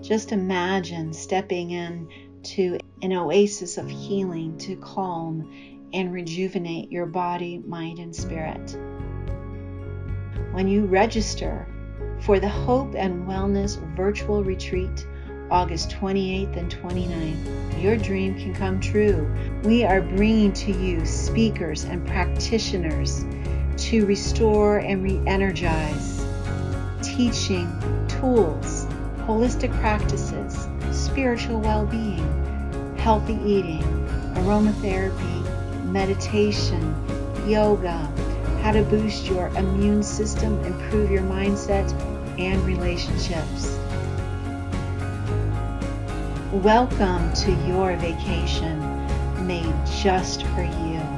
Just imagine stepping in to an oasis of healing to calm and rejuvenate your body, mind, and spirit. When you register for the Hope and Wellness Virtual Retreat, August 28th and 29th, your dream can come true. We are bringing to you speakers and practitioners to restore and re-energize, teaching tools, holistic practices, spiritual well-being, healthy eating, aromatherapy, meditation, yoga, how to boost your immune system, improve your mindset and relationships. Welcome to your vacation made just for you.